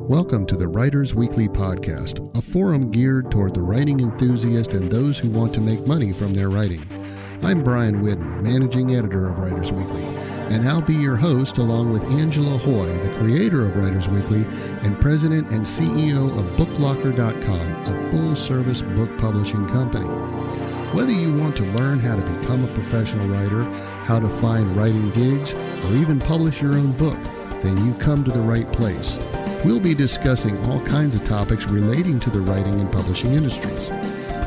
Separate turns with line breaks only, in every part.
Welcome to the Writers Weekly Podcast, a forum geared toward the writing enthusiast and those who want to make money from their writing. I'm Brian Whidden, managing editor of Writers Weekly, and I'll be your host along with Angela Hoy, the creator of Writers Weekly and president and CEO of BookLocker.com, a full-service book publishing company. Whether you want to learn how to become a professional writer, how to find writing gigs, or even publish your own book, then you come to the right place. We'll be discussing all kinds of topics relating to the writing and publishing industries.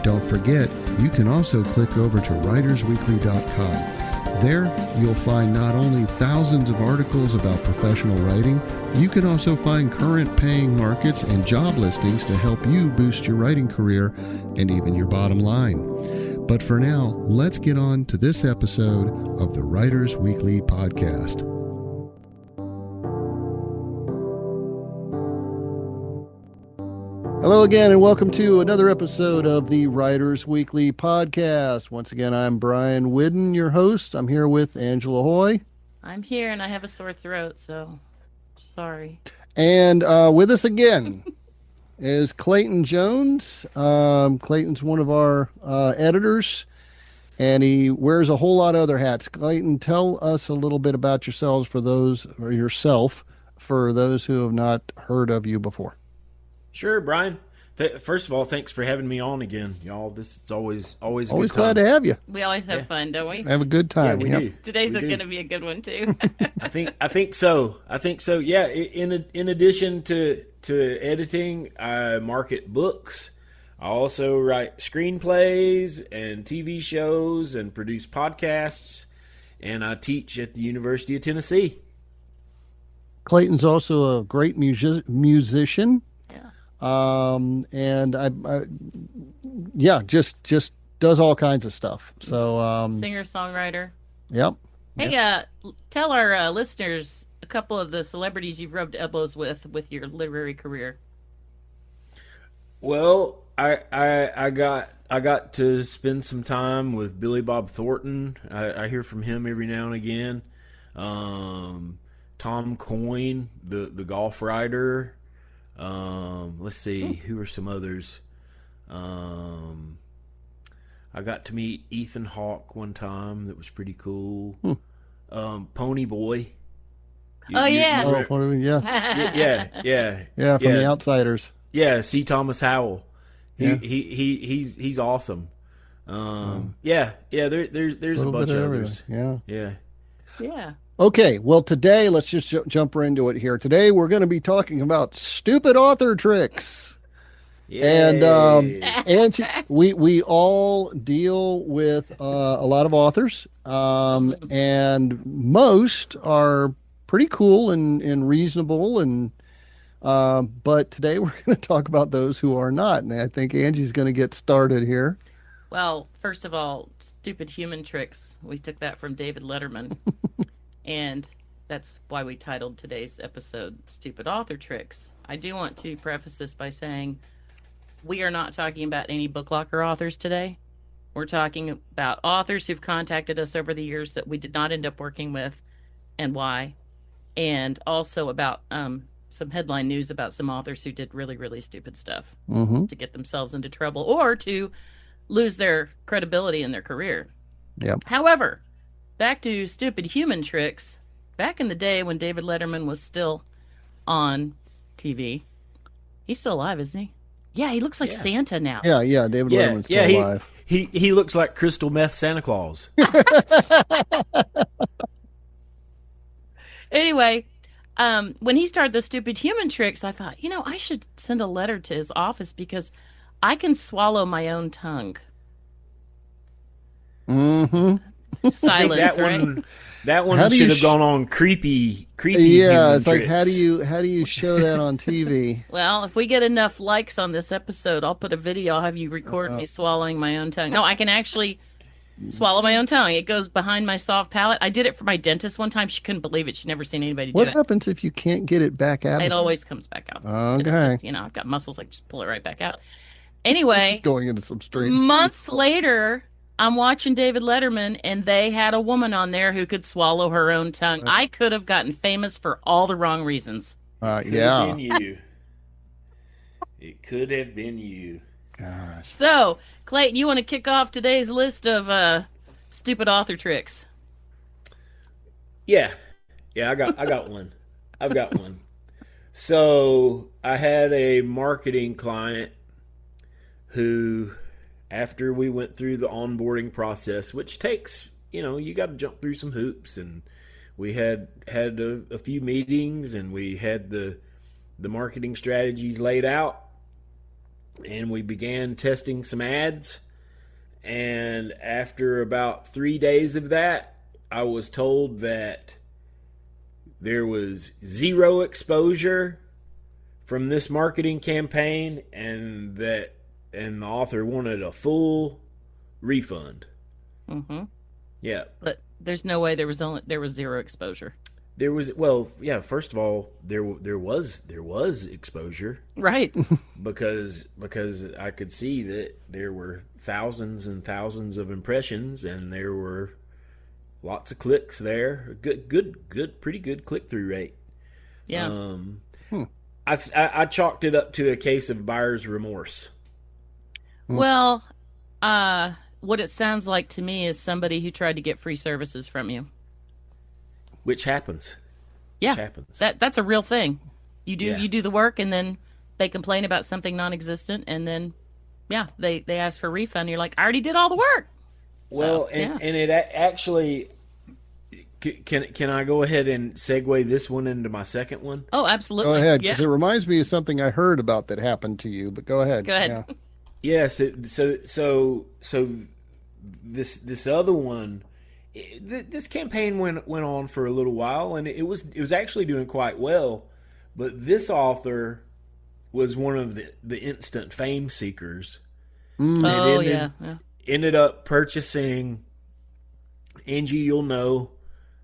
Don't forget, you can also click over to writersweekly.com. There, you'll find not only thousands of articles about professional writing, you can also find current paying markets and job listings to help you boost your writing career and even your bottom line. But for now, let's get on to this episode of the Writers Weekly Podcast. Hello again, and welcome to another episode of the Writers Weekly Podcast. Once again, I'm Brian Whidden, your host. I'm here with Angela Hoy.
I'm here, and I have a sore throat, so sorry.
And with us again is Clayton Jones. Clayton's one of our editors, and he wears a whole lot of other hats. Clayton, tell us a little bit about yourself for those who have not heard of you before.
Sure, Brian. First of all, thanks for having me on again, y'all. This is always a good
Always
time.
glad to have you.
We always have fun, don't we?
Have a good time.
Yeah, we do.
Today's
We do.
going to be a good one too.
I think so. Yeah. In addition to editing, I market books. I also write screenplays and TV shows and produce podcasts, and I teach at the University of Tennessee.
Clayton's also a great musician. And just does all kinds of stuff. So,
Singer-songwriter.
Yep.
Hey, tell our listeners a couple of the celebrities you've rubbed elbows with your literary career.
Well, I got to spend some time with Billy Bob Thornton. I hear from him every now and again. Tom Coyne, the golf writer. Let's see, who are some others? I got to meet Ethan Hawke one time. That was pretty cool. Pony Boy.
Yeah.
Yeah,
From The Outsiders.
Yeah, C. Thomas Howell. He's awesome. There's a bunch of others.
Yeah.
Okay, well, today, let's just jump right into it here. Today, we're going to be talking about stupid author tricks.
Yay.
And we all deal with a lot of authors, and most are pretty cool and reasonable, and but today we're going to talk about those who are not, and I think Angie's going to get started here.
Well, first of all, stupid human tricks. We took that from David Letterman. And that's why we titled today's episode Stupid Author Tricks. I do want to preface this by saying we are not talking about any BookLocker authors today. We're talking about authors who've contacted us over the years that we did not end up working with and why. And also about some headline news about some authors who did really, really stupid stuff to get themselves into trouble or to lose their credibility in their career.
Yep.
However, back to stupid human tricks. Back in the day when David Letterman was still on TV, he's still alive, isn't he? Yeah, he looks like Santa now.
Yeah, David Letterman's still alive.
He looks like crystal meth Santa Claus.
Anyway, when he started the stupid human tricks, I thought, I should send a letter to his office because I can swallow my own tongue.
Mm-hmm.
Silence, right?
That one should have gone on creepy.
Yeah, it's
tricks.
like how do you show that on TV?
Well, if we get enough likes on this episode, I'll put a video. I'll have you record me swallowing my own tongue. No, I can actually swallow my own tongue. It goes behind my soft palate. I did it for my dentist one time. She couldn't believe it. She'd never seen anybody do it.
What happens if you can't get it back out?
It always comes back out.
Okay.
I've got muscles. I just pull it right back out. Anyway,
it's going into some strange.
Months later, I'm watching David Letterman, and they had a woman on there who could swallow her own tongue. I could have gotten famous for all the wrong reasons.
Yeah.
You. It could have been you.
Gosh.
So, Clayton, you want to kick off today's list of stupid author tricks?
Yeah. I got one. I've got one. So I had a marketing client who, after we went through the onboarding process, which takes, you got to jump through some hoops, and we had a few meetings, and we had the marketing strategies laid out, and we began testing some ads. And after about 3 days of that, I was told that there was zero exposure from this marketing campaign, and the author wanted a full refund.
Mm-hmm.
Yeah.
But there's no way there was zero exposure.
There was, first of all, there was exposure.
Right.
because I could see that there were thousands and thousands of impressions, and there were lots of clicks there. Pretty good click-through rate.
Yeah.
I chalked it up to a case of buyer's remorse.
Well, what it sounds like to me is somebody who tried to get free services from you.
Which happens.
Yeah.
Which happens.
That's a real thing. You
Yeah.
do the work, and then they complain about something non-existent, and then they ask for a refund. You're like, I already did all the work.
Well, and it actually, can I go ahead and segue this one into my second one?
Oh, absolutely.
Go ahead,
Yeah.
because it reminds me of something I heard about that happened to you. But go ahead.
Go ahead.
Yeah.
Yes. So this other one, this campaign went on for a little while, and it was actually doing quite well. But this author was one of the instant fame seekers.
Oh, yeah.
Ended up purchasing, Angie, you'll know,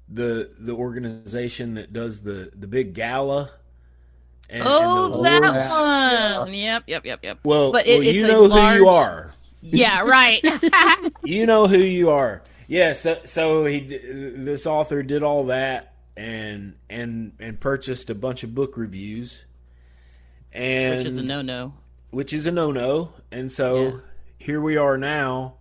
the organization that does the big gala.
That
awards.
one. Yep.
Well,
but
it's
it's
you
a
know
large...
who you are.
Yeah, right.
You know who you are. Yeah, so this author did all that and purchased a bunch of book reviews, and
Which is a no-no.
And so here we are now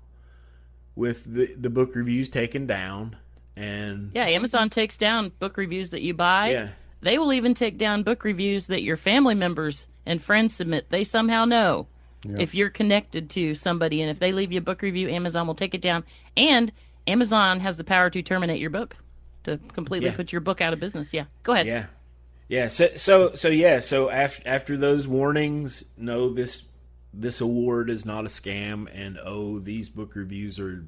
with the book reviews taken down, and
Amazon takes down book reviews that you buy.
Yeah.
They will even take down book reviews that your family members and friends submit. They somehow know if you're connected to somebody, and if they leave you a book review, Amazon will take it down. And Amazon has the power to terminate your book, to completely put your book out of business. Yeah, go ahead.
Yeah. So after those warnings, no, this award is not a scam, and these book reviews are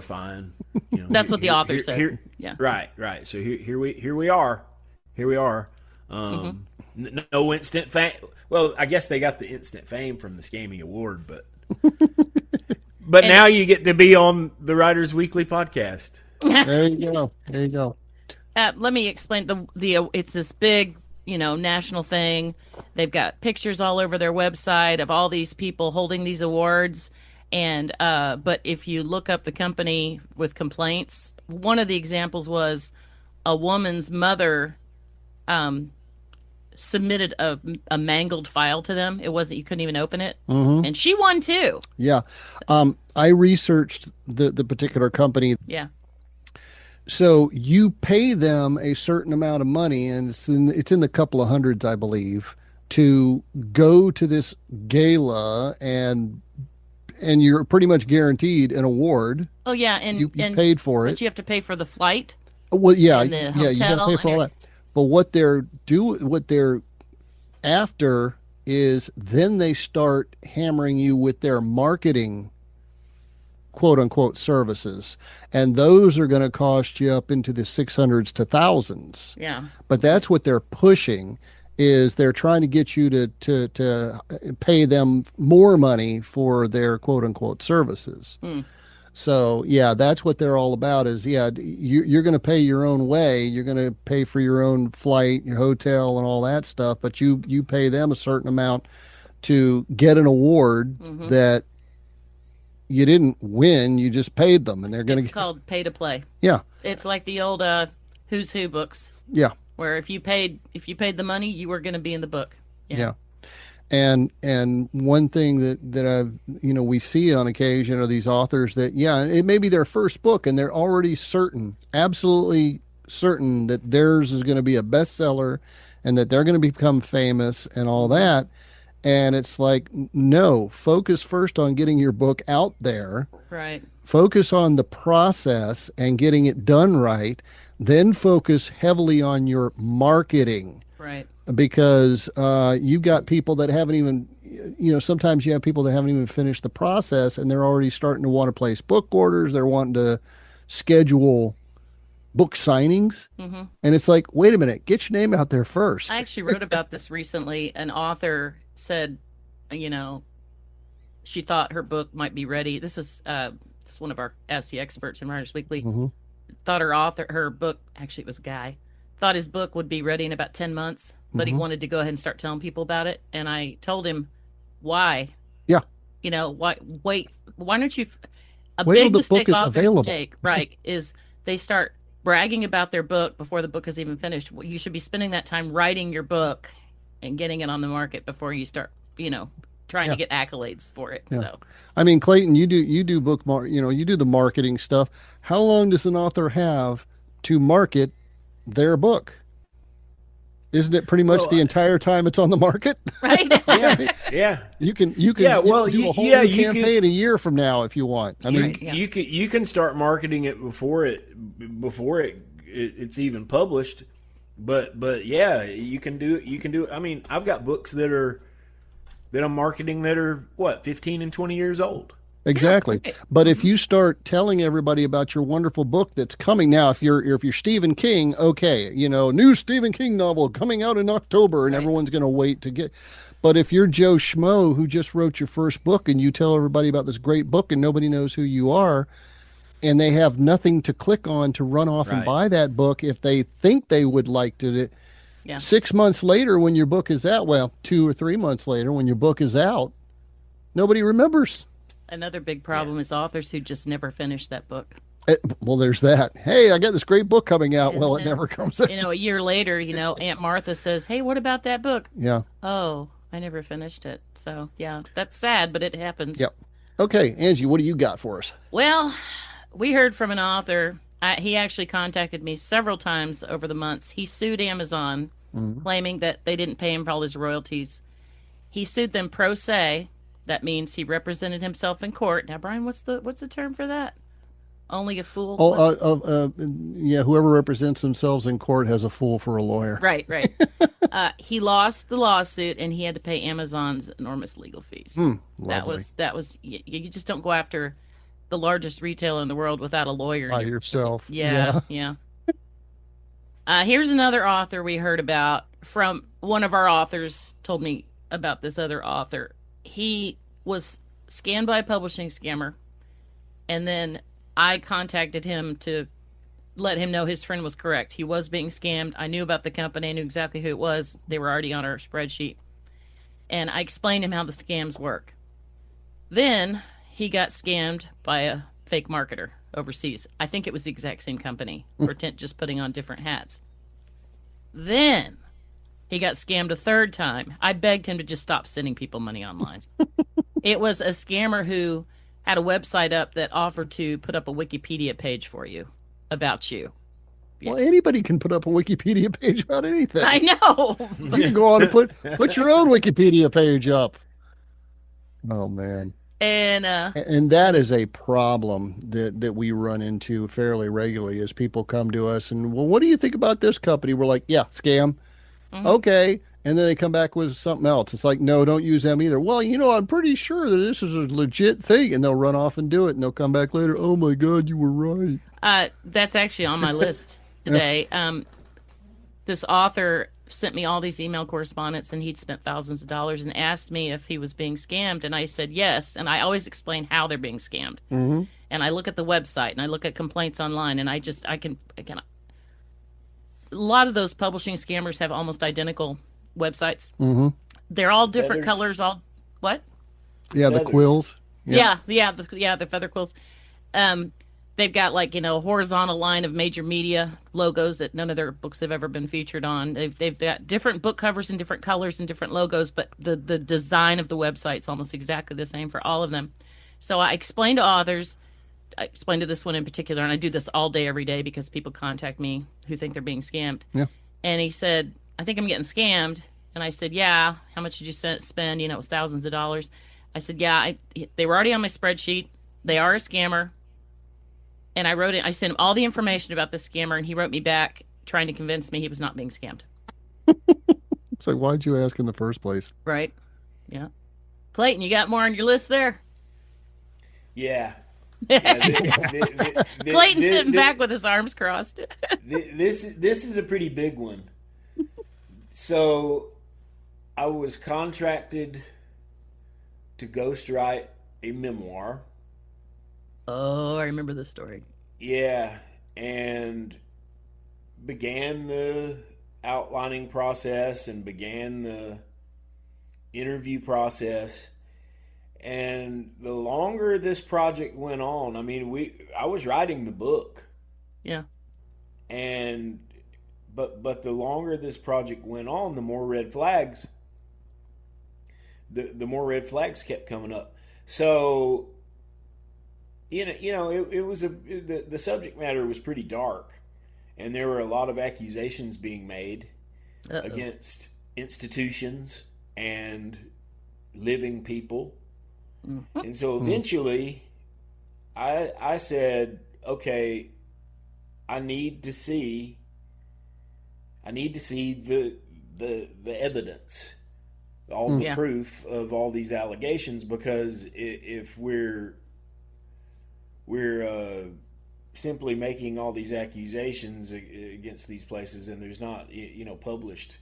fine.
That's what the author said.
Right. So here we are. No instant fame. Well, I guess they got the instant fame from the scamming award, but now you get to be on the Writers Weekly podcast.
There you go.
Let me explain. It's this big, national thing. They've got pictures all over their website of all these people holding these awards. And but if you look up the company with complaints, one of the examples was a woman's mother submitted a mangled file to them. It wasn't, you couldn't even open it. Mm-hmm. And she won too.
Yeah. I researched the particular company.
Yeah.
So you pay them a certain amount of money, and it's in the couple of hundreds, I believe, to go to this gala, and you're pretty much guaranteed an award.
Oh yeah, and
you paid for it.
But you have to pay for the flight.
Well, yeah,
and the hotel,
you got to pay for all that. But what they're after is then they start hammering you with their marketing, quote unquote, services, and those are going to cost you up into the 600s to thousands.
Yeah.
But that's what they're pushing, is they're trying to get you to pay them more money for their quote unquote services. So yeah, that's what they're all about. Is you're going to pay your own way. You're going to pay for your own flight, your hotel, and all that stuff. But you pay them a certain amount to get an award that you didn't win. You just paid them, and they're going to.
It's called pay to play.
Yeah.
It's like the old Who's Who books.
Yeah.
Where if you paid the money, you were going to be in the book.
Yeah. And one thing that I've, we see on occasion are these authors that, yeah, it may be their first book and they're already certain, absolutely certain that theirs is going to be a bestseller and that they're going to become famous and all that. And it's like, no, focus first on getting your book out there.
Right.
Focus on the process and getting it done right. Then focus heavily on your marketing.
Right.
Because you've got people that haven't even, sometimes you have people that haven't even finished the process and they're already starting to want to place book orders. They're wanting to schedule book signings. And it's like, wait a minute, get your name out there first.
I actually wrote about this recently. An author said, she thought her book might be ready. This is one of our Ask the Experts in Writers Weekly. Thought her book, actually it was a guy, thought his book would be ready in about 10 months, but he wanted to go ahead and start telling people about it. And I told him, why?
Yeah.
Why don't you,
Wait till
big
the
mistake
book is
authors
available.
make, right, is they start bragging about their book before the book is even finished. You should be spending that time writing your book and getting it on the market before you start, trying to get accolades for it.
Yeah.
So,
I mean, Clayton, you do book, you do the marketing stuff. How long does an author have to market their book? Isn't it pretty much the entire time it's on the market?
right?
Yeah.
You can
Yeah, well,
do a whole
yeah,
new
you
campaign
could-
a year from now if you want. I mean,
You can start marketing it before it's even published, but yeah, you can do it. I mean, I've got books that I'm marketing that are 15 and 20 years old.
exactly. But if you start telling everybody about your wonderful book that's coming now, if you're Stephen King, okay, new Stephen King novel coming out in October, and everyone's going to wait to get. But if you're Joe Schmo who just wrote your first book and you tell everybody about this great book and nobody knows who you are, and they have nothing to click on to run off and buy that book if they think they would like to. 6 months later, when your book is out, 2 or 3 months later, when your book is out, nobody remembers.
Another big problem is authors who just never finish that book.
Well, there's that. Hey, I got this great book coming out. Well, it never comes out.
A year later, Aunt Martha says, "Hey, what about that book?"
Yeah.
Oh, I never finished it. So, yeah, that's sad, but it happens.
Yep. Okay, Angie, what do you got for us?
Well, we heard from an author. He actually contacted me several times over the months. He sued Amazon, claiming that they didn't pay him for all his royalties. He sued them pro se. That means he represented himself in court. Now, Brian, what's the term for that? Only a fool.
Yeah, whoever represents themselves in court has a fool for a lawyer.
Right. He lost the lawsuit, and he had to pay Amazon's enormous legal fees. That was. You just don't go after the largest retailer in the world without a lawyer
By yourself.
Yeah. Here's another author we heard about from one of our authors. Told me about this other author. He was scammed by a publishing scammer, and then I contacted him to let him know his friend was correct. He was being scammed. I knew about the company. I knew exactly who it was. They were already on our spreadsheet. And I explained to him how the scams work. Then he got scammed by a fake marketer overseas. I think it was the exact same company, just putting on different hats. Then he got scammed a third time. I begged him to just stop sending people money online. It was a scammer who had a website up that offered to put up a Wikipedia page for you about you.
Well, anybody can put up a Wikipedia page about anything.
I know.
You can go on and put your own Wikipedia page up. Oh man.
And
that is a problem that we run into fairly regularly as people come to us and, well, what do you think about this company? We're like, yeah, scam. Okay. And then they come back with something else. It's like, no, don't use them either. Well, I'm pretty sure that this is a legit thing. And they'll run off and do it. And they'll come back later. Oh, my God, you were right.
That's actually on my list today. This author sent me all these email correspondence, and he'd spent thousands of dollars and asked me if he was being scammed. And I said yes. And I always explain how they're being scammed. And I look at the website and I look at complaints online, and I can a lot of those publishing scammers have almost identical websites. They're all different colors. All what?
Yeah, the quills.
Yeah, the feather quills. they've got like, a horizontal line of major media logos that none of their books have ever been featured on. They've got different book covers and different colors and different logos, but the design of the website's almost exactly the same for all of them. So I explained to authors, I explained to this one in particular, and I do this all day, every day, because people contact me who think they're being scammed.
Yeah.
And he said, I think I'm getting scammed. And I said, yeah. How much did you spend? It was thousands of dollars. I said, yeah, they were already on my spreadsheet. They are a scammer. And I wrote it. I sent him all the information about this scammer, and he wrote me back trying to convince me he was not being scammed.
So why'd you ask in the first place?
Right. Yeah. Clayton, you got more on your list there?
Yeah.
Clayton's sitting back with his arms crossed.
This is a pretty big one. So I was contracted to ghostwrite a memoir.
Oh, I remember this story.
Yeah, and began the outlining process and began the interview process. And the longer this project went on, I was writing the book.
Yeah.
But the longer this project went on, the more red flags the more red flags kept coming up. So it was the subject matter was pretty dark, and there were a lot of accusations being made against institutions and living people. Mm-hmm. And so eventually I said, okay, I need to see the evidence, all the proof of all these allegations, because if we're simply making all these accusations against these places and there's not published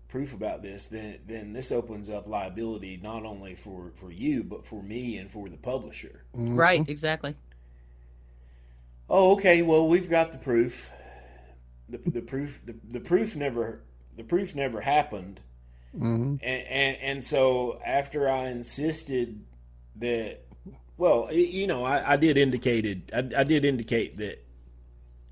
proof about this, then this opens up liability not only for you but for me and for the publisher.
Mm-hmm.
Right, exactly.
Oh, okay. Well, we've got the proof. The proof never happened.
Mm-hmm.
And so after I insisted that, well, I did indicate that,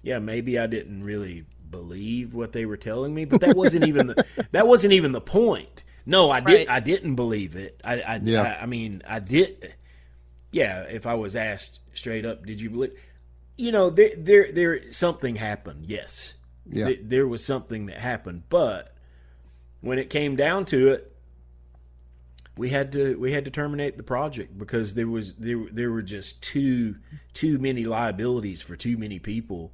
yeah, maybe I didn't really believe what they were telling me, but that wasn't even the point. No, I didn't believe it. I did. Yeah, if I was asked straight up, did you believe? There something happened. Yes.
Yeah.
There was something that happened, but when it came down to it, we had to terminate the project because there were just too many liabilities for too many people.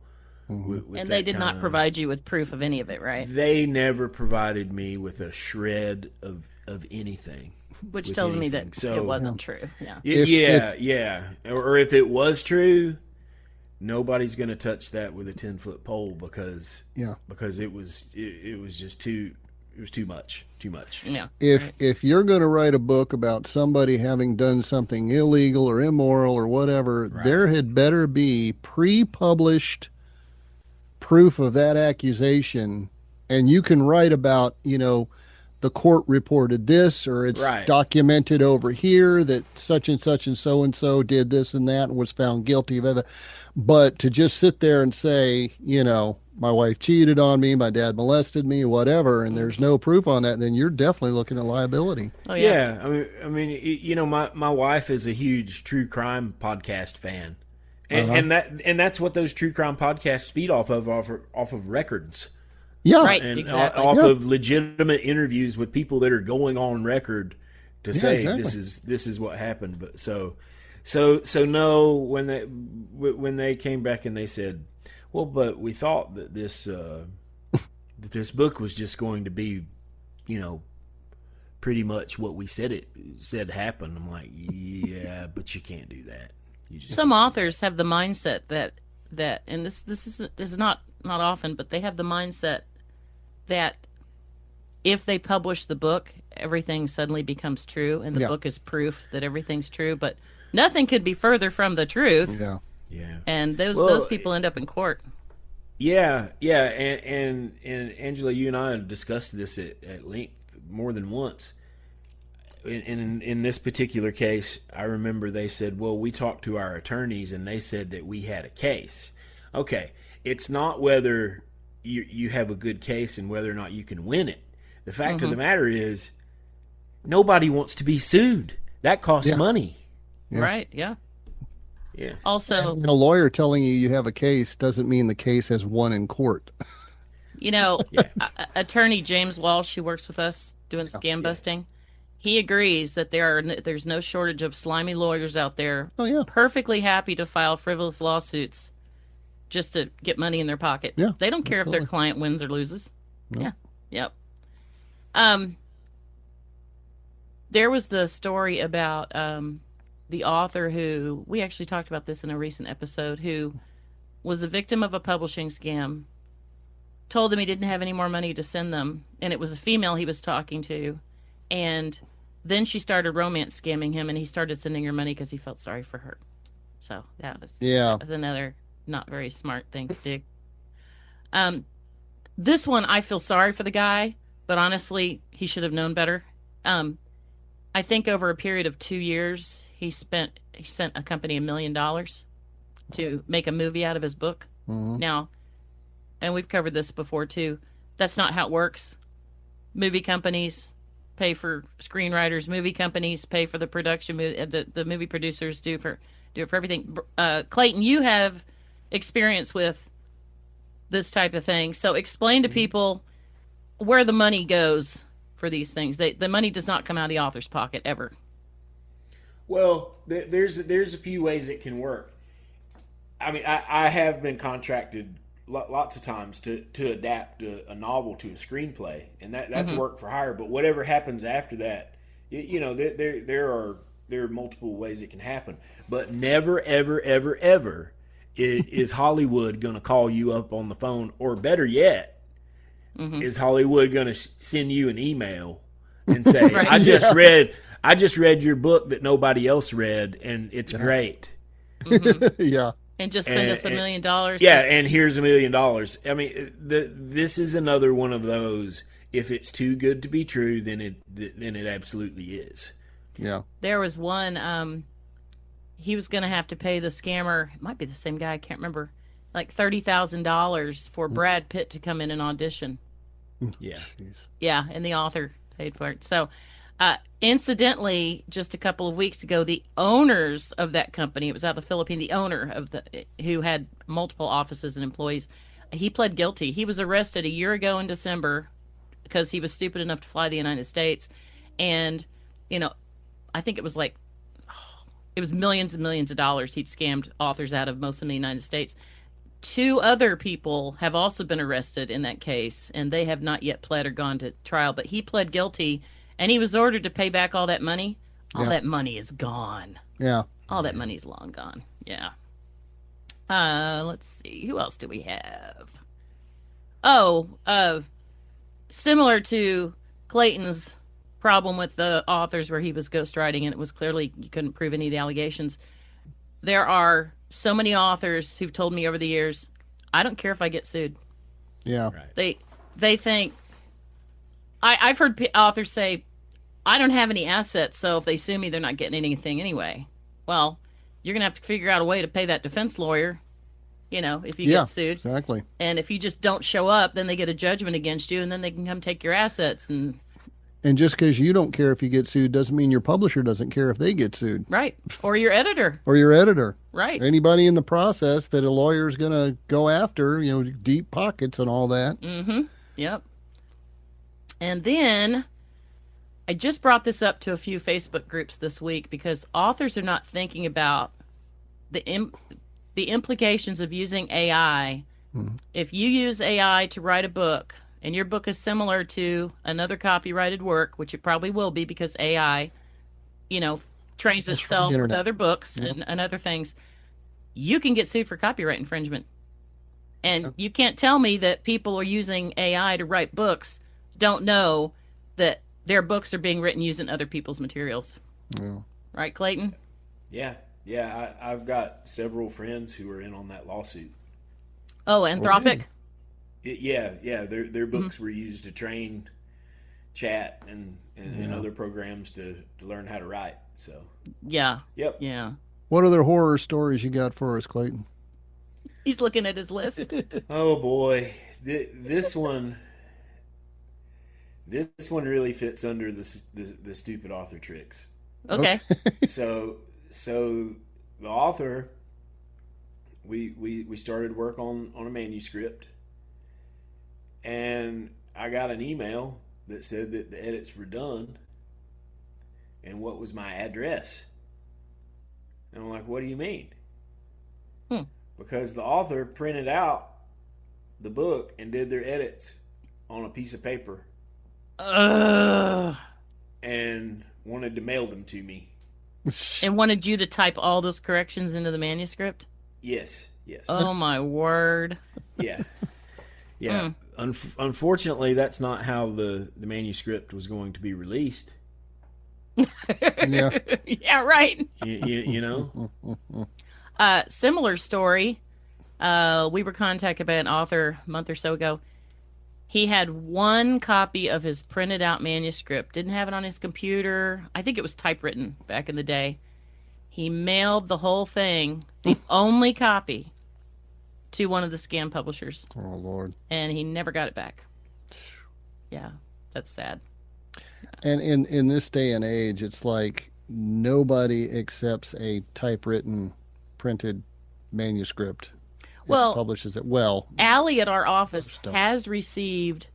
Mm-hmm.
And they did not provide you with proof of any of it, right?
They never provided me with a shred of anything.
Which tells me that it wasn't true. Yeah. Or if it was true, nobody's going to touch that with a 10-foot pole because it was just too much. Yeah.
If you're going to write a book about somebody having done something illegal or immoral or whatever, there had better be pre-published proof of that accusation, and you can write about, the court reported this, or it's documented over here that such and so did this and that and was found guilty of it. But to just sit there and say, my wife cheated on me, my dad molested me, whatever, and there's no proof on that, then you're definitely looking at liability.
Oh yeah.
My wife is a huge true crime podcast fan. And that's what those true crime podcasts feed off of records.
Yeah,
right.
And
exactly.
off of legitimate interviews with people that are going on record to say this is what happened. But so no, when they came back and they said, well, but we thought that this book was just going to be, pretty much what we said happened. I'm like, yeah, but you can't do that.
Some authors have the mindset that and this is not often, but they have the mindset that if they publish the book, everything suddenly becomes true, and the book is proof that everything's true. But nothing could be further from the truth.
Yeah.
And those people end up in court.
Yeah. And Angela, you and I have discussed this at length more than once. in this particular case, I remember they said, well, we talked to our attorneys and they said that we had a case. Okay, it's not whether you have a good case and whether or not you can win it. The fact of the matter is, nobody wants to be sued. That costs money.
Yeah.
Right, yeah.
Yeah.
Also,
And a lawyer telling you have a case doesn't mean the case has won in court.
Attorney James Walsh, who works with us doing scam busting, he agrees that there's no shortage of slimy lawyers out there perfectly happy to file frivolous lawsuits just to get money in their pocket.
Yeah,
they don't care if their client wins or loses.
No.
Yeah. Yep. There was the story about the author who, we actually talked about this in a recent episode, who was a victim of a publishing scam, told them he didn't have any more money to send them, and it was a female he was talking to, and then she started romance scamming him, and he started sending her money because he felt sorry for her. So that was another not very smart thing to do. This one, I feel sorry for the guy, but honestly, he should have known better. I think over a period of 2 years, he sent a company $1 million to make a movie out of his book.
Mm-hmm.
Now, and we've covered this before too, that's not how it works. Movie companies pay for screenwriters. Movie companies pay for the production. The movie producers do it for everything. Clayton, you have experience with this type of thing, so explain to people where the money goes for these things. The money does not come out of the author's pocket ever.
Well, there's a few ways it can work. I mean, I have been contracted lots of times to adapt a novel to a screenplay, and that's work for hire. But whatever happens after that, there are multiple ways it can happen. But never, ever, ever, ever is Hollywood going to call you up on the phone, or better yet, is Hollywood going to send you an email and say,
Right.
I just read your book that nobody else read, and it's great.
Yeah.
And just send us $1 million.
Yeah, and here's $1 million. I mean, this is another one of those. If it's too good to be true, then it absolutely is.
Yeah.
There was one. He was going to have to pay the scammer. It might be the same guy. I can't remember. Like $30,000 for Brad Pitt to come in and audition.
Yeah.
Jeez.
Yeah, and the author paid for it. So, incidentally, just a couple of weeks ago, the owners of that company, it was out of the Philippines, the owner of who had multiple offices and employees, he pled guilty. He was arrested a year ago in December because he was stupid enough to fly to the United States. And, I think it was millions and millions of dollars he'd scammed authors out of, most in the United States. 2 other people have also been arrested in that case, and they have not yet pled or gone to trial, but he pled guilty, and he was ordered to pay back all that money. All that money is gone.
Yeah.
All that money's long gone. Yeah. Let's see. Who else do we have? Similar to Clayton's problem with the authors where he was ghostwriting and it was clearly you couldn't prove any of the allegations. There are so many authors who've told me over the years, I don't care if I get sued.
Yeah.
Right.
They think, I've heard authors say, I don't have any assets, so if they sue me, they're not getting anything anyway. Well, you're going to have to figure out a way to pay that defense lawyer, if you get sued.
Exactly.
And if you just don't show up, then they get a judgment against you, and then they can come take your assets.
And just because you don't care if you get sued doesn't mean your publisher doesn't care if they get sued.
Right. Or your editor.
Or your editor.
Right.
Anybody in the process that a lawyer's going to go after, deep pockets and all that.
Mm-hmm. Yep. And then I just brought this up to a few Facebook groups this week because authors are not thinking about the implications of using AI. If you use AI to write a book, and your book is similar to another copyrighted work, which it probably will be because AI, trains itself with other books and other things, you can get sued for copyright infringement. And you can't tell me that people are using AI to write books don't know that their books are being written using other people's materials.
Yeah.
Right, Clayton?
Yeah. I've got several friends who are in on that lawsuit.
Oh, Anthropic?
Yeah. Their books were used to train chat and other programs to learn how to write. So
Yeah.
Yep.
Yeah.
What other horror stories you got for us, Clayton?
He's looking at his list.
Oh boy, this one really fits under the stupid author tricks.
Okay.
So the author, we started work on a manuscript, and I got an email that said that the edits were done, and what was my address? And I'm like, what do you mean? Because the author printed out the book and did their edits on a piece of paper and wanted to mail them to me.
And wanted you to type all those corrections into the manuscript?
Yes.
Oh my word.
Yeah. Unfortunately, that's not how the manuscript was going to be released.
Yeah.
Yeah, right.
You know?
Similar story. We were contacted by an author a month or so ago. He had one copy of his printed out manuscript, didn't have it on his computer. I think it was typewritten back in the day. He mailed the whole thing, the only copy, to one of the scam publishers.
Oh, Lord.
And he never got it back. Yeah, that's sad.
And in this day and age, it's like nobody accepts a typewritten, printed manuscript.
Well,
Publishes it. Well,
Allie at our office has received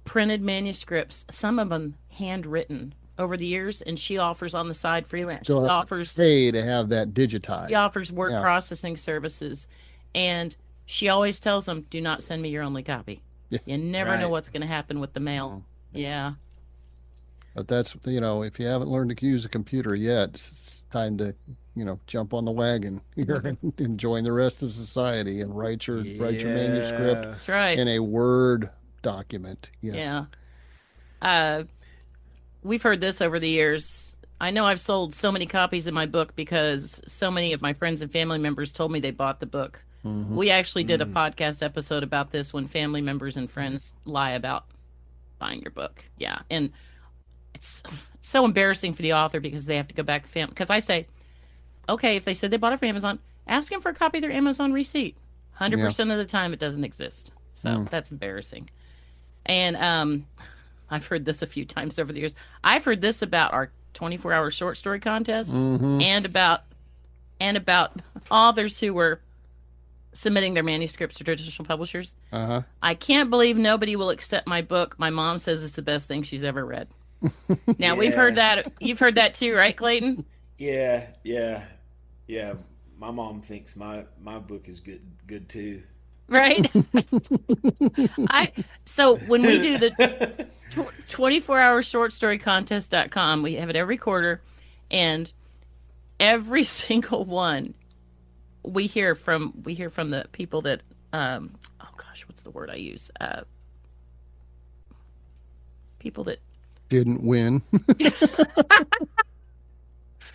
printed manuscripts, some of them handwritten over the years, and she offers on the side freelance. She offers
pay to have that digitized.
She offers word processing services, and she always tells them, "Do not send me your only copy. You never know what's going to happen with the mail." Yeah.
But that's, if you haven't learned to use a computer yet, it's time to, jump on the wagon here and join the rest of society and write your manuscript
That's right.
in a Word document.
Yeah. We've heard this over the years. I know I've sold so many copies of my book because so many of my friends and family members told me they bought the book. Mm-hmm. We actually did a podcast episode about this, when family members and friends lie about buying your book. Yeah. And it's so embarrassing for the author because they have to go back to family. Because I say, okay, if they said they bought it from Amazon, ask them for a copy of their Amazon receipt. 100% of the time it doesn't exist. So that's embarrassing. And I've heard this a few times over the years. I've heard this about our 24-hour short story contest and about authors who were submitting their manuscripts to traditional publishers. I can't believe nobody will accept my book. My mom says it's the best thing she's ever read. Now, we've heard that. You've heard that too, right, Clayton?
Yeah. My mom thinks my book is good too.
Right? So when we do the 24-hour short story contest.com, we have it every quarter, and every single one we hear from the people that what's the word I use? People that
didn't win.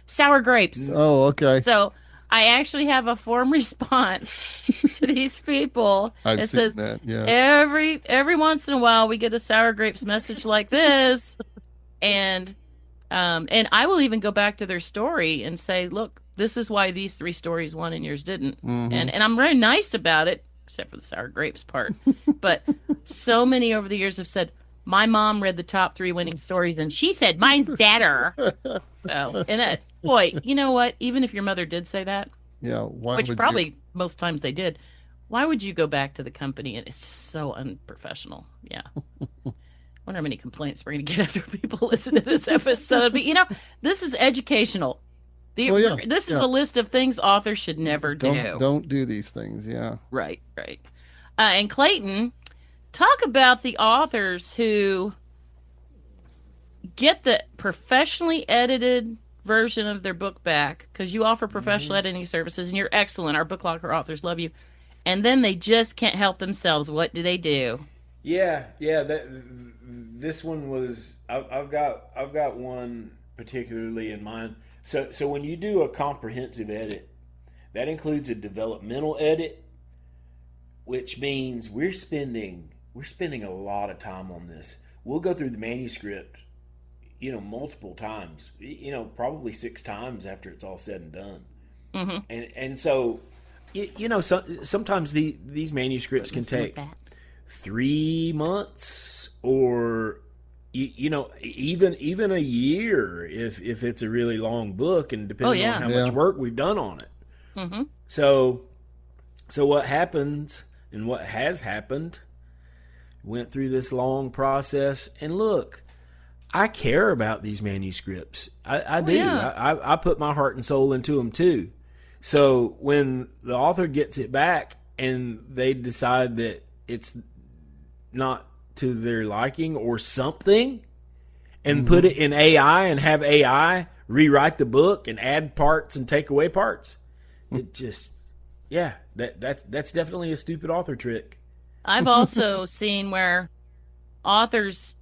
Sour grapes.
Oh, okay.
So I actually have a form response to these people.
I've seen
says,
that, yeah.
Every once in a while we get a sour grapes message like this, and I will even go back to their story and say, look, this is why these 3 stories won and yours didn't. And I'm very nice about it, except for the sour grapes part. But so many over the years have said, my mom read the top 3 winning stories and she said mine's better. So, and that, boy, you know what? Even if your mother did say that, which probably most times they did, why would you go back to the company? And it's just so unprofessional. Yeah. Wonder how many complaints we're going to get after people listen to this episode. But this is educational. This is a list of things authors should never do.
Don't do these things. Yeah.
Right. And Clayton, talk about the authors who get the professionally edited version of their book back, because you offer professional editing services and you're excellent. Our Book Locker authors love you. And then they just can't help themselves. What do they do?
Yeah. This one was. I've got one particularly in mind. So when you do a comprehensive edit, that includes a developmental edit, which means we're spending a lot of time on this. we'll go through the manuscript, multiple times, probably 6 times after it's all said and done. And so, sometimes these manuscripts can take 3 months or even a year if it's a really long book, and depending on how much work we've done on it. So what happens and what has happened, went through this long process, and look, I care about these manuscripts. I do. Yeah. I put my heart and soul into them too. So when the author gets it back and they decide that it's not to their liking or something, and put it in AI and have AI rewrite the book and add parts and take away parts, it just, that's definitely a stupid author trick.
I've also seen where authors,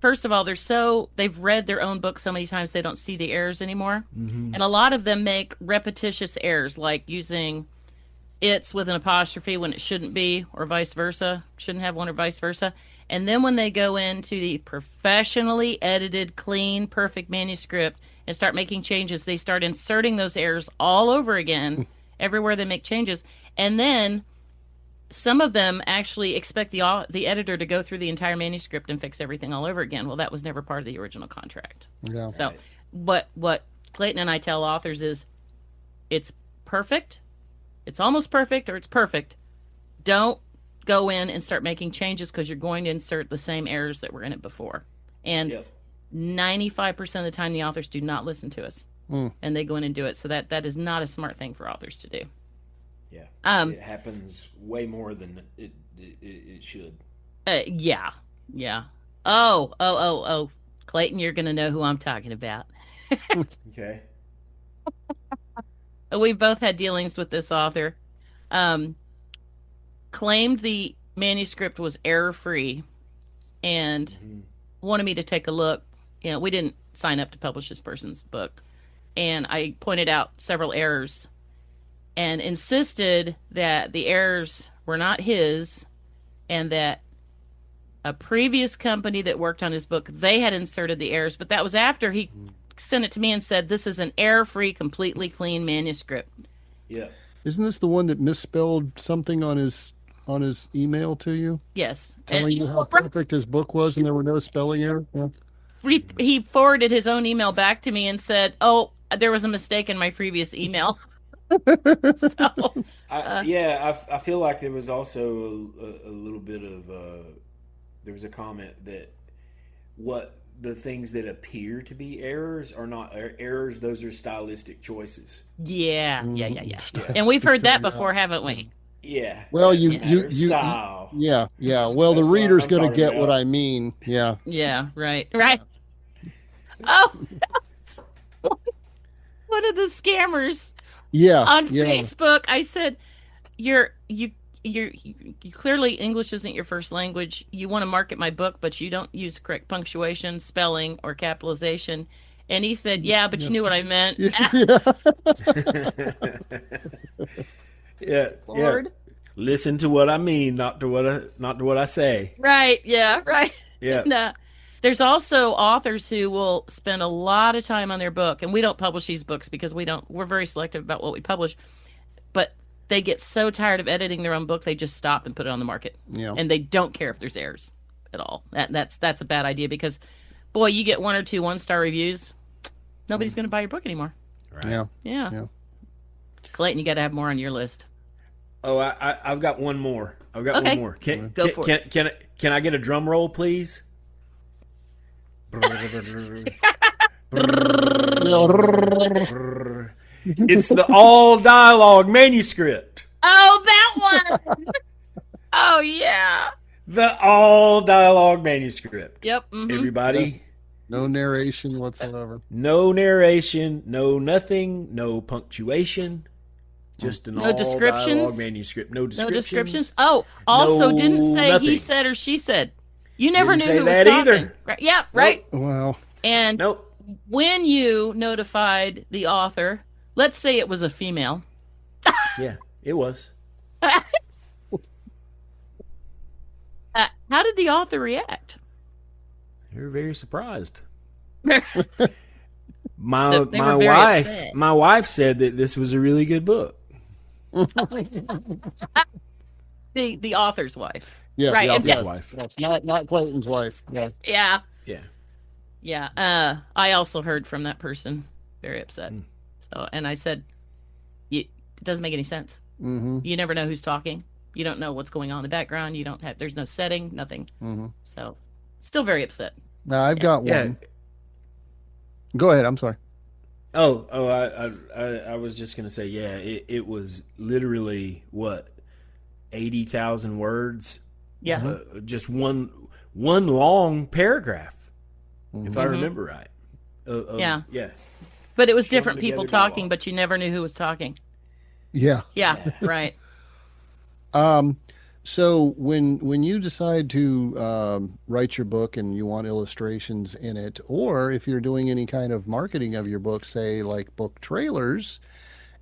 first of all, they've read their own book so many times they don't see the errors anymore. And a lot of them make repetitious errors, like using it's with an apostrophe when it shouldn't be, or vice versa, shouldn't have one, or vice versa. And then when they go into the professionally edited, clean, perfect manuscript and start making changes, they start inserting those errors all over again, everywhere they make changes. And then some of them actually expect the editor to go through the entire manuscript and fix everything all over again. Well, that was never part of the original contract.
Yeah.
So what Clayton and I tell authors is, it's perfect, it's almost perfect, or it's perfect. Don't go in and start making changes, because you're going to insert the same errors that were in it before. And 95% of the time, the authors do not listen to us, and they go in and do it. So that is not a smart thing for authors to do.
Yeah, it happens way more than it should.
Yeah. Oh, Clayton, you're going to know who I'm talking about.
Okay.
We've both had dealings with this author. Claimed the manuscript was error-free and wanted me to take a look. We didn't sign up to publish this person's book. And I pointed out several errors and insisted that the errors were not his, and that a previous company that worked on his book, they had inserted the errors. But that was after he sent it to me and said, this is an error-free, completely clean manuscript.
Yeah.
Isn't this the one that misspelled something on his email to you?
Yes.
Telling you how perfect his book was and there were no spelling errors? Yeah.
He forwarded his own email back to me and said, oh, there was a mistake in my previous email.
I feel like there was also a little bit of there was a comment that the things that appear to be errors are not errors; those are stylistic choices.
Yeah. And we've heard that before, haven't we?
Yeah.
Well,
style.
Yeah. Well, the reader's going to get what I mean. Yeah.
Yeah. Right. Oh, that's one of the scammers.
Yeah.
On Facebook, I said, you clearly, English isn't your first language. You want to market my book, but you don't use correct punctuation, spelling, or capitalization. And he said, yeah, but you knew what I meant.
Yeah.
Lord.
Listen to what I mean, not to what I say.
Right. Yeah. Right.
Yeah.
And, there's also authors who will spend a lot of time on their book, and we don't publish these books because we're very selective about what we publish, but they get so tired of editing their own book, they just stop and put it on the market. Yeah. And they don't care if there's errors at all. That's a bad idea, because, boy, you get 1 or 2 1-star reviews, nobody's going to buy your book anymore.
Right.
Yeah. Clayton, you got to have more on your list.
Oh, I've got one more. One more.
Go for it.
Can I get a drum roll, please? It's the all dialogue manuscript.
Oh, that one. Oh, yeah.
The all dialogue manuscript.
Yep. Mm-hmm.
Everybody.
No narration whatsoever.
No narration, no nothing, no punctuation. Just an all dialogue manuscript. No descriptions.
Oh, also didn't say
nothing.
He said or she said. You never
Didn't
knew
say
who was
that
talking.
either.
Right? Yeah, right.
Nope. Well.
And when you notified the author, let's say it was a female.
Yeah, it was.
How did the author react?
They were very surprised.
They
My
were very
wife
upset.
my wife said that this was a really good book.
The author's wife.
Yeah,
Right.
The
And
author's
yes,
wife.
That's not Clayton's wife. Yeah.
yeah.
Yeah.
Yeah. I also heard from that person very upset.
Mm.
So, and I said, it doesn't make any sense.
Mm-hmm.
You never know who's talking. You don't know what's going on in the background. There's no setting, nothing.
Mm-hmm.
So, still very upset.
Now I've got
Yeah.
one. Go ahead. I'm sorry.
I was just gonna say, yeah, it was literally what 80,000 words.
Yeah.
Just one long paragraph, if I
Mhm.
remember right.
Yeah.
Yeah.
But it was
Strung
different people
together
talking,
dialogue.
but you never knew who was talking.
Yeah.
Yeah. Right.
So when you decide to write your book and you want illustrations in it, or if you're doing any kind of marketing of your book, say like book trailers,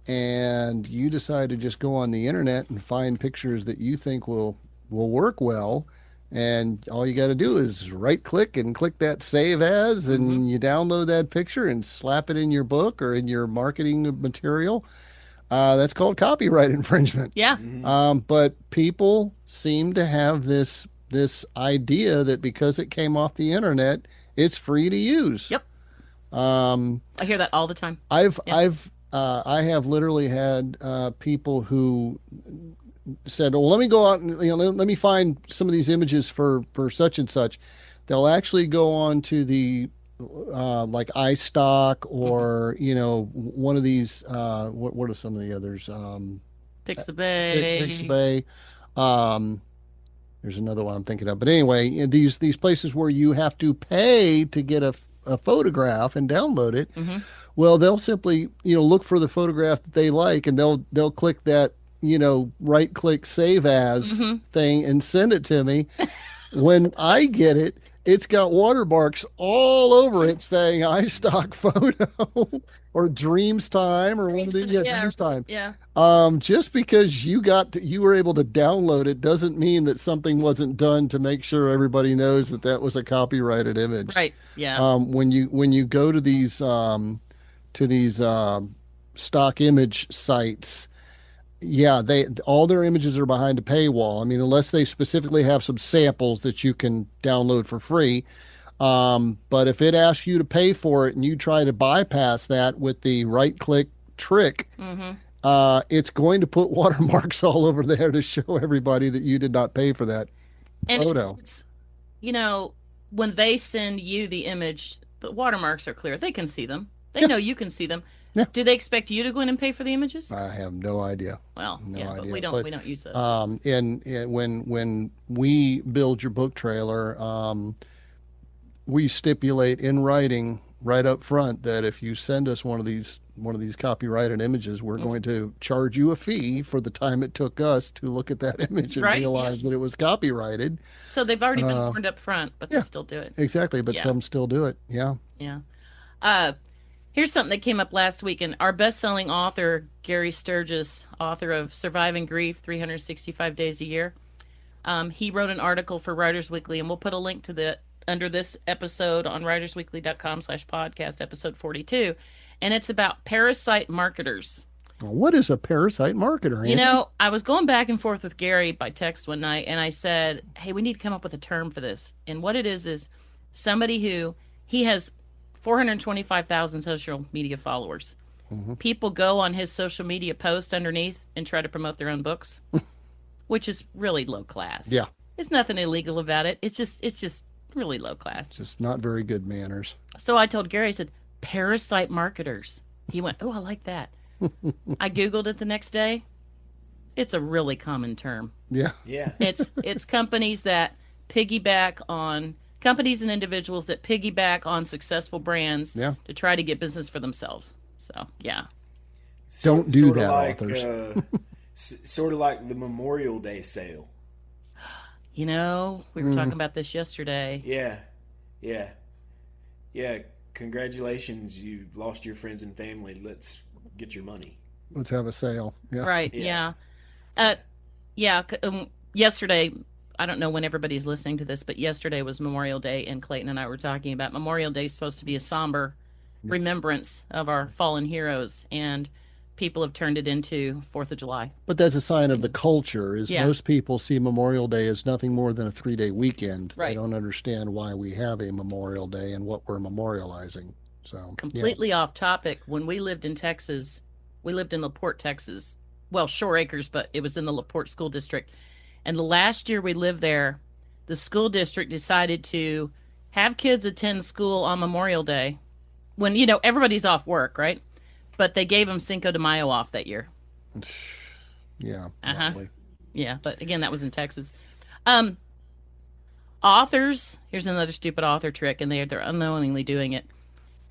and you decide to just go on the internet and find pictures that you think will work well, and all you got to do is right click and click that save as, and you download that picture and slap it in your book or in your marketing material. That's called copyright infringement.
Yeah.
But people seem to have this idea that because it came off the internet, it's free to use.
Yep.
Um,
I hear that all the time.
I have literally had people who said, "Well, let me go out and let me find some of these images for such and such." They'll actually go on to the like iStock or one of these what are some of the others
Pixabay.
Pixabay. There's another one I'm thinking of, but anyway, these places where you have to pay to get a photograph and download it.
Mm-hmm.
Well, they'll simply look for the photograph that they like, and they'll click that right click save as thing and send it to me. When I get it, it's got watermarks all over it saying iStock photo or Dreams Time or one of the Dreams Time.
Yeah.
Just because you were able to download it doesn't mean that something wasn't done to make sure everybody knows that was a copyrighted image.
Right. Yeah.
When you go to these stock image sites, yeah, all their images are behind a paywall. I mean, unless they specifically have some samples that you can download for free. But if it asks you to pay for it and you try to bypass that with the right click trick, it's going to put watermarks all over there to show everybody that you did not pay for that photo.
It's when they send you the image, the watermarks are clear. They can see them. They know you can see them.
Yeah.
Do they expect you to go in and pay for the images?
I have no idea.
Well,
No
yeah, but
idea.
we don't use those.
And when we build your book trailer, we stipulate in writing right up front that if you send us one of these copyrighted images, we're going to charge you a fee for the time it took us to look at that image and realize that it was copyrighted.
So they've already been warned up front, but they still do it.
Exactly, but some still do it. Yeah.
Yeah. Here's something that came up last week, and our best-selling author, Gary Sturgis, author of Surviving Grief, 365 Days a Year, he wrote an article for Writers Weekly, and we'll put a link to that under this episode on writersweekly.com/podcast, episode 42, and it's about parasite marketers.
Well, what is a parasite marketer? Andy?
I was going back and forth with Gary by text one night, and I said, hey, we need to come up with a term for this. And what it is somebody he has 425,000 social media followers. People go on his social media posts underneath and try to promote their own books, which is really low class.
Yeah.
There's nothing illegal about it. It's just really low class.
Just not very good manners.
So I told Gary, I said, parasite marketers. He went, oh, I like that. I Googled it the next day. It's a really common term.
Yeah.
Yeah.
It's companies that piggyback on companies and individuals that piggyback on successful brands to try to get business for themselves. So, yeah.
Don't do
Sorta
that,
like,
authors.
Sort of like the Memorial Day sale.
We were talking about this yesterday.
Yeah. Congratulations, you lost your friends and family. Let's get your money.
Let's have a sale. Yeah.
Right, yeah. Yesterday, I don't know when everybody's listening to this, but yesterday was Memorial Day, and Clayton and I were talking about Memorial Day is supposed to be a somber remembrance of our fallen heroes, and people have turned it into 4th of July.
But that's a sign of the culture, is
Yeah.
most people see Memorial Day as nothing more than a 3-day weekend. They
Right.
don't understand why we have a Memorial Day and what we're memorializing. So
Completely off topic. When we lived in Texas, we lived in LaPorte, Texas. Well, Shore Acres, but it was in the LaPorte School District. And the last year we lived there, the school district decided to have kids attend school on Memorial Day when, everybody's off work, right? But they gave them Cinco de Mayo off that year.
yeah,
Uh-huh.
lovely.
Yeah, but again, that was in Texas. Authors, here's another stupid author trick, and they're unknowingly doing it.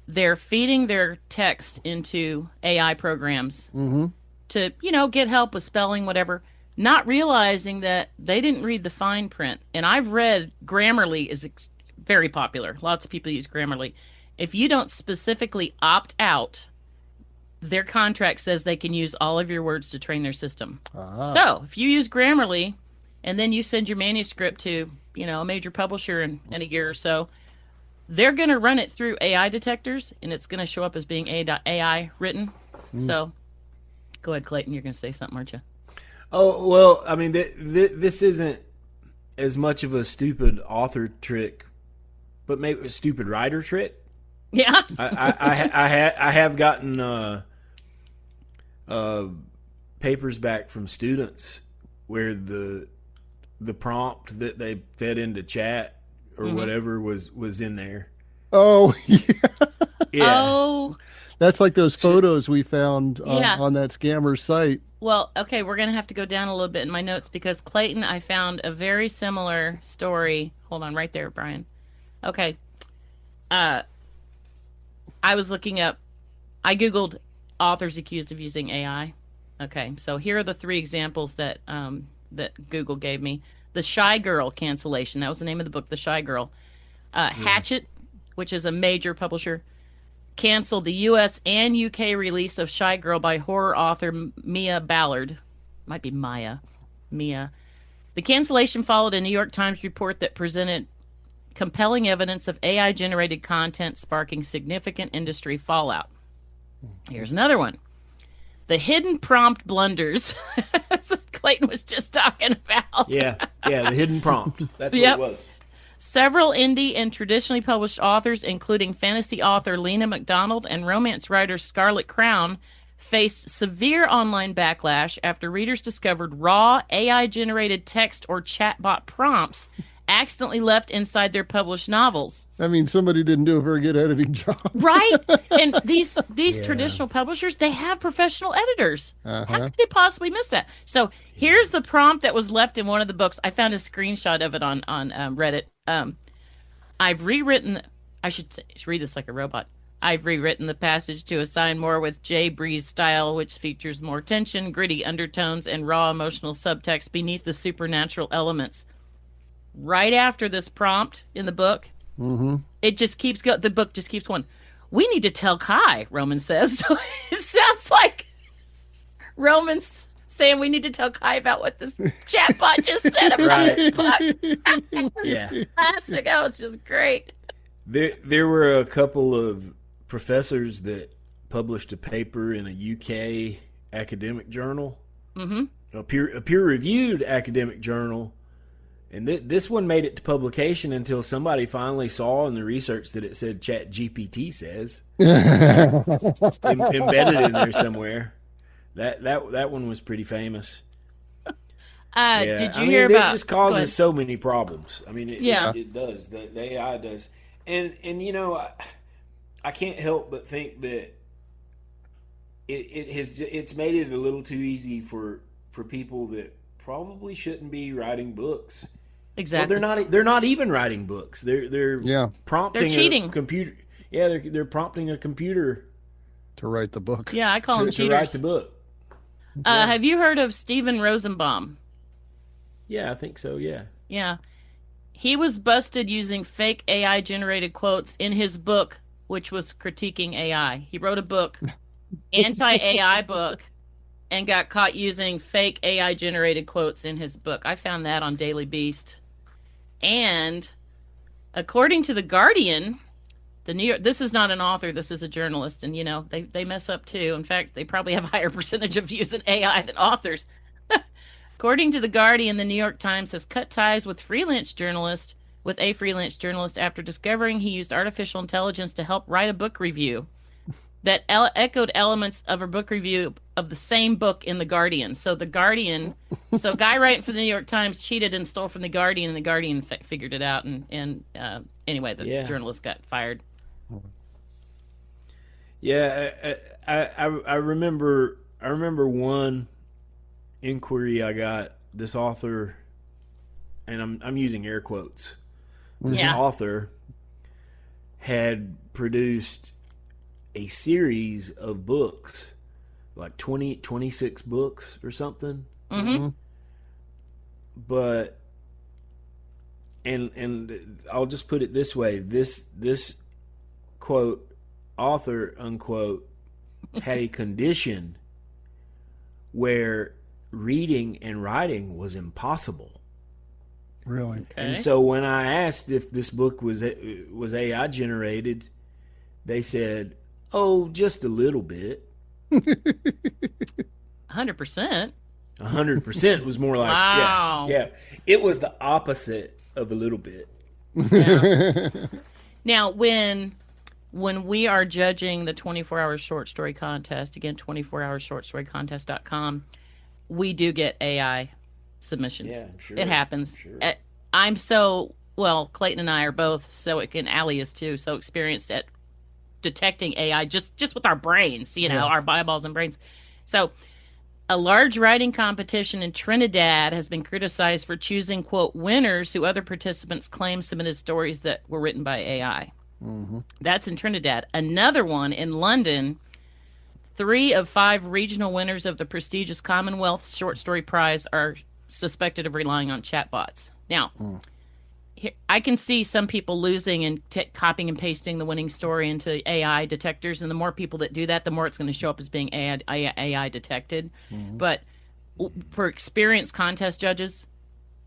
They're feeding their text into AI programs to, get help with spelling, whatever, not realizing that they didn't read the fine print. And I've read Grammarly is very popular. Lots of people use Grammarly. If you don't specifically opt out, their contract says they can use all of your words to train their system. So if you use Grammarly and then you send your manuscript to, a major publisher in a year or so, they're going to run it through AI detectors, and it's going to show up as being AI written. So go ahead, Clayton. You're going to say something, aren't you?
Oh, well, I mean, this isn't as much of a stupid author trick, but maybe a stupid writer trick.
Yeah.
I have gotten papers back from students where the prompt that they fed into chat or whatever was in there.
Oh, yeah.
Yeah.
Oh,
That's like those photos we found
Yeah.
on that scammer site.
well, okay. We're going to have to go down a little bit in my notes because Clayton, I found a very similar story. Hold on right there, Brian. Okay. I was looking up, I Googled authors accused of using AI. Okay. So here are the 3 examples that Google gave me. The Shy Girl cancellation. That was the name of the book, The Shy Girl. Hatchet, which is a major publisher, canceled the U.S. and U.K. release of Shy Girl by horror author Mia Ballard. Might be Mia. The cancellation followed a New York Times report that presented compelling evidence of AI-generated content sparking significant industry fallout. Here's another one. The hidden prompt blunders. That's what Clayton was just talking about.
Yeah, the hidden prompt. That's
Yep.
what it was.
Several indie and traditionally published authors, including fantasy author Lena McDonald and romance writer Scarlett Crown, faced severe online backlash after readers discovered raw AI-generated text or chatbot prompts accidentally left inside their published novels.
I mean, somebody didn't do a very good editing job.
Right? And these traditional publishers, they have professional editors. How could they possibly miss that? So here's the prompt that was left in one of the books. I found a screenshot of it on Reddit. I've rewritten, I should read this like a robot. I've rewritten the passage to assign more with Jay Bree's style, which features more tension, gritty undertones, and raw emotional subtext beneath the supernatural elements. Right after this prompt in the book, it just keeps going. The book just keeps going. We need to tell Kai, Roman says. So it sounds like Roman's saying we need to tell Kai about what this chatbot just said about his book.
Yeah.
Classic. That was just great.
There were a couple of professors that published a paper in a UK academic journal, a peer-reviewed academic journal. And this one made it to publication until somebody finally saw in the research that it said Chat GPT says. Embedded in there somewhere. That one was pretty famous.
Did you hear about...
It just causes so many problems. I mean, it does. The AI does. And I can't help but think that it's made it a little too easy for people that probably shouldn't be writing books.
Exactly.
Well, they're not even writing books. They're prompting
They're cheating.
a computer. Yeah, they're prompting a computer
To write the book.
Yeah, I call them
to write
cheaters.
the book.
Have you heard of Steven Rosenbaum?
Yeah, I think so. Yeah.
Yeah. He was busted using fake AI generated quotes in his book, which was critiquing AI. He wrote a book, anti-AI book, and got caught using fake AI generated quotes in his book. I found that on Daily Beast. And according to The Guardian, this is not an author, this is a journalist, and they mess up too. In fact, they probably have a higher percentage of using AI than authors. According to The Guardian, the New York Times has cut ties with a freelance journalist after discovering he used artificial intelligence to help write a book review that echoed elements of a book review of the same book in The Guardian. So guy writing for the New York Times cheated and stole from The Guardian, and The Guardian figured it out. And anyway, the journalist got fired.
Yeah, I remember one inquiry I got. This author, and I'm using air quotes. This author had produced a series of books, like 26 books or something.
Mm-hmm.
But and I'll just put it this way: this quote, author unquote, had a condition where reading and writing was impossible.
Really?
Okay.
And so when I asked if this book was AI generated, they said, "Oh, just a little bit."
100%.
100% was more like,
wow.
Yeah. It was the opposite of a little bit.
Yeah. Now, when we are judging the 24-hour short story contest, again, 24hourshortstorycontest.com, we do get AI submissions.
Yeah, I'm sure.
It happens.
Sure.
Clayton and I are both and Allie is too, so experienced at detecting AI just with our brains, our eyeballs and brains. So a large writing competition in Trinidad has been criticized for choosing, quote, winners who other participants claim submitted stories that were written by AI.
Mm-hmm.
That's in Trinidad. Another one in London, 3 of 5 regional winners of the prestigious Commonwealth Short Story Prize are suspected of relying on chatbots. Now, I can see some people losing and copying and pasting the winning story into AI detectors, and the more people that do that, the more it's going to show up as being AI detected.
Mm-hmm.
But for experienced contest judges,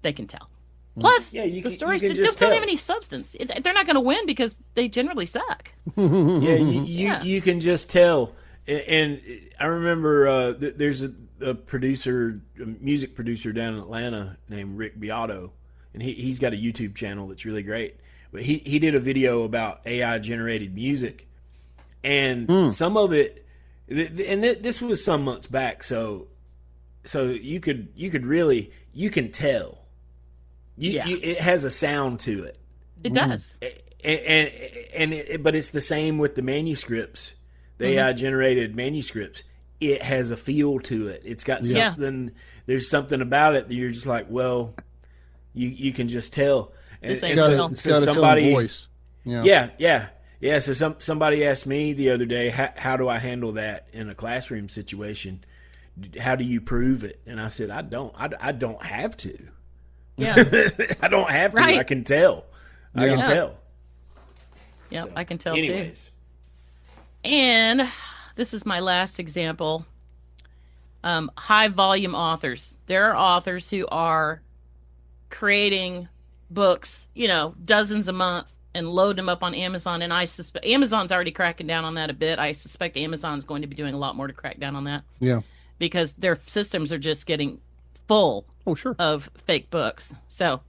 they can tell. Plus, the stories just don't have any substance. They're not going to win because they generally suck.
You can just tell. And I remember there's a music producer down in Atlanta named Rick Beato, and he's got a YouTube channel that's really great. But he did a video about AI generated music, and some of it, and this was some months back, so you can tell. It has a sound to it.
It does.
But it's the same with the manuscripts, the AI generated manuscripts. It has a feel to it. It's got something. There's something about it that you're just like, well, you can just tell.
This
And
ain't
so
got
somebody,
a voice.
Yeah. So somebody asked me the other day, how do I handle that in a classroom situation? How do you prove it? And I said, I don't have to.
Yeah.
I don't have to.
Right.
I can tell. I can tell.
Yep, I can tell
Anyways.
too. And this is my last example. High volume authors. There are authors who are creating books, dozens a month, and load them up on Amazon. And I suspect Amazon's already cracking down on that a bit. I suspect Amazon's going to be doing a lot more to crack down on that.
Yeah.
Because their systems are just getting full of fake books. So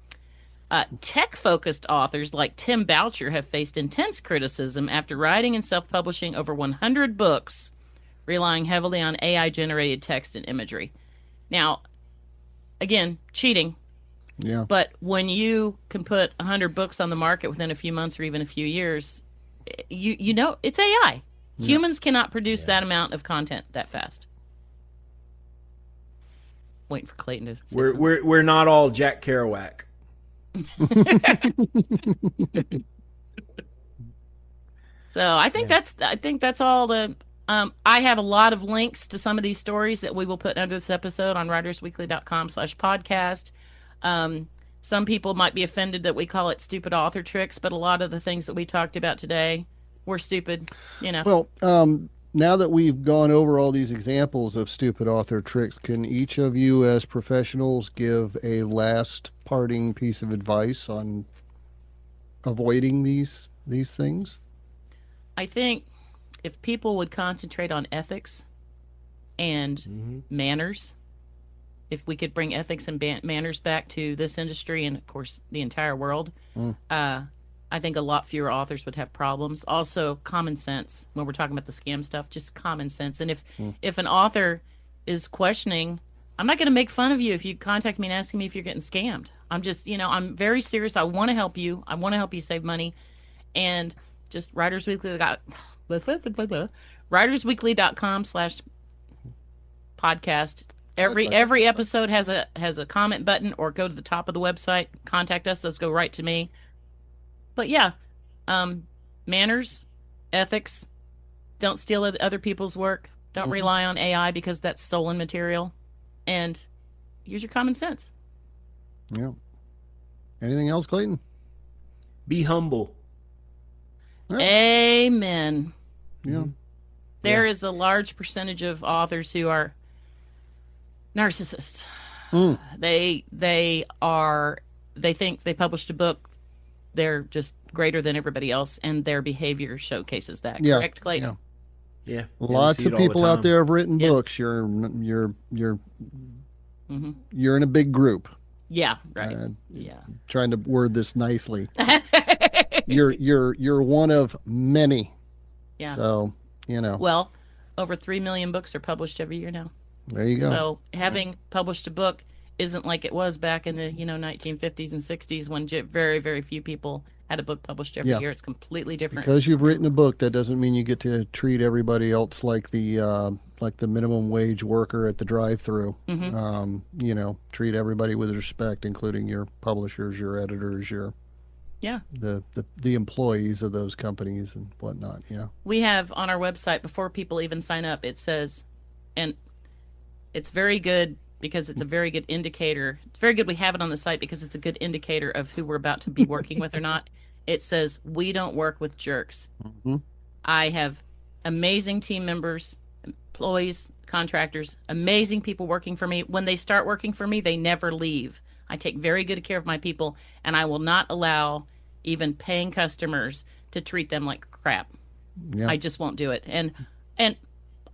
tech-focused authors like Tim Boucher have faced intense criticism after writing and self-publishing over 100 books, relying heavily on AI-generated text and imagery. Now, again, cheating.
Yeah.
But when you can put 100 books on the market within a few months or even a few years, you know it's AI. Yeah. Humans cannot produce that amount of content that fast. Waiting for Clayton to say something.
We're not all Jack Kerouac.
So I think that's all the. I have a lot of links to some of these stories that we will put under this episode on writersweekly.com/podcast. Some people might be offended that we call it stupid author tricks, but a lot of the things that we talked about today were stupid.
Well, now that we've gone over all these examples of stupid author tricks, can each of you as professionals give a last parting piece of advice on avoiding these things?
I think if people would concentrate on ethics and manners, if we could bring ethics and manners back to this industry and, of course, the entire world, I think a lot fewer authors would have problems. Also, common sense when we're talking about the scam stuff, just common sense. And if an author is questioning, I'm not going to make fun of you if you contact me and asking me if you're getting scammed. I'm just, I'm very serious. I want to help you. I want to help you save money. And just Writers Weekly got writersweekly.com/podcast. Every episode has a comment button, or go to the top of the website, contact us. Those go right to me. But yeah, manners, ethics, don't steal other people's work. Don't rely on AI because that's stolen material. And use your common sense.
Yeah. Anything else, Clayton?
Be humble.
Yeah.
Amen.
Yeah.
There is a large percentage of authors who are narcissists. They think they published a book, they're just greater than everybody else, and their behavior showcases that.
Yeah.
Correct, Clayton?
Yeah.
Lots of people out there have written books. You're in a big group.
Yeah, right. Yeah.
Trying to word this nicely. You're one of many.
Yeah.
So,
Well, over 3 million books are published every year now.
There you go.
So having published a book isn't like it was back in the 1950s and 60s when very, very few people had a book published every year. It's completely different.
Because you've written a book, that doesn't mean you get to treat everybody else like the minimum wage worker at the drive-through. Treat everybody with respect, including your publishers, your editors, the employees of those companies and whatnot. Yeah.
We have on our website, before people even sign up, it says, and it's very good because it's a very good indicator. It's very good we have it on the site because it's a good indicator of who we're about to be working with or not. It says, we don't work with jerks. I have amazing team members, employees, contractors, amazing people working for me. When they start working for me, they never leave. I take very good care of my people, and I will not allow even paying customers to treat them like crap.
Yeah.
I just won't do it. And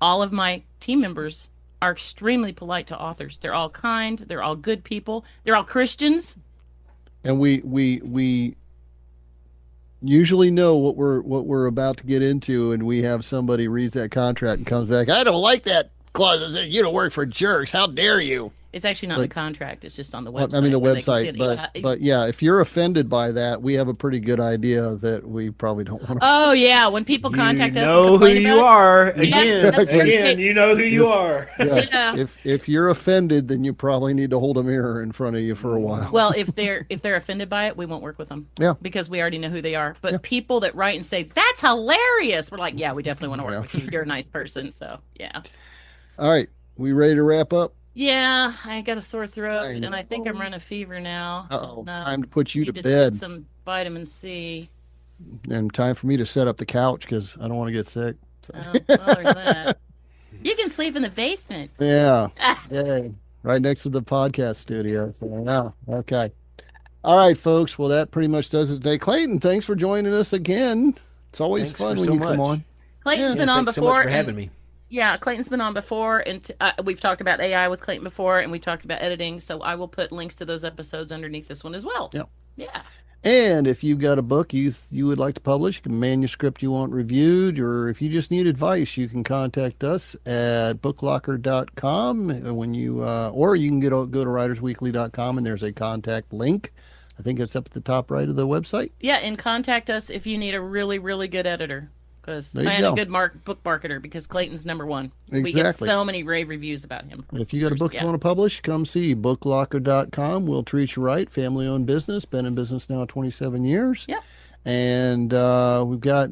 all of my team members are extremely polite to authors. They're all kind. They're all good people. They're all Christians.
And we usually know what we're about to get into, and we have somebody reads that contract and comes back, I don't like that clause that says you don't work for jerks. How dare you?
It's actually not in the contract. It's just on the website.
I mean, the website. But yeah, if you're offended by that, we have a pretty good idea that we probably don't want to.
Oh, yeah. When people contact us,
know who you are.
Again,
you know who you are.
Yeah. If you're offended, then you probably need to hold a mirror in front of you for a while.
Well, if they're offended by it, we won't work with them.
Yeah.
Because we already know who they are. But people that write and say, that's hilarious, we're like, yeah, we definitely want to work with you. You're a nice person. So, yeah.
All right. We ready to wrap up?
Yeah, I got a sore throat, and I think I'm running a fever now.
Time to put you to bed.
Get some vitamin C.
And time for me to set up the couch because I don't want to get sick. So.
Oh, well, there's that. You can sleep in the basement.
Yeah. Yay. Right next to the podcast studio. So, yeah. Okay. All right, folks. Well, that pretty much does it today. Clayton, thanks for joining us again. It's always fun when you come on.
Clayton's been on before.
Thanks so much for having me.
Yeah, Clayton's been on before, and we've talked about AI with Clayton before, and we talked about editing, so I will put links to those episodes underneath this one as well.
Yep.
Yeah.
And if you've got a book you would like to publish, a manuscript you want reviewed, or if you just need advice, you can contact us at booklocker.com. Or you can go to writersweekly.com, and there's a contact link. I think it's up at the top right of the website.
Yeah, and contact us if you need a really, really good editor. Because I had a good book marketer, because Clayton's number one.
Exactly.
We get so many rave reviews about him.
If you got a book you want to publish, come see booklocker.com. We'll treat you right. Family-owned business. Been in business now 27 years.
Yeah.
And we've got,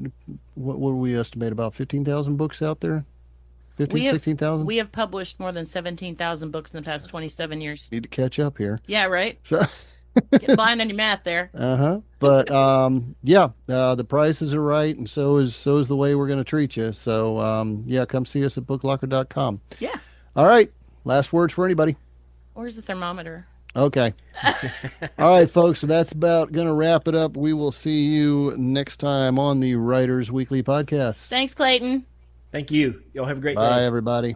what do we estimate, about 15,000 books out there? 15, 16,000?
We have published more than 17,000 books in the past 27 years.
Need to catch up here.
Yeah, right?
So,
Get behind on your math there.
But the prices are right, and so is the way we're going to treat you. So come see us at booklocker.com.
Yeah.
All right. Last words for anybody.
Where's the thermometer?
Okay. All right, folks. So that's about going to wrap it up. We will see you next time on the Writers Weekly Podcast.
Thanks, Clayton.
Thank you. Y'all have a great day.
Bye, everybody.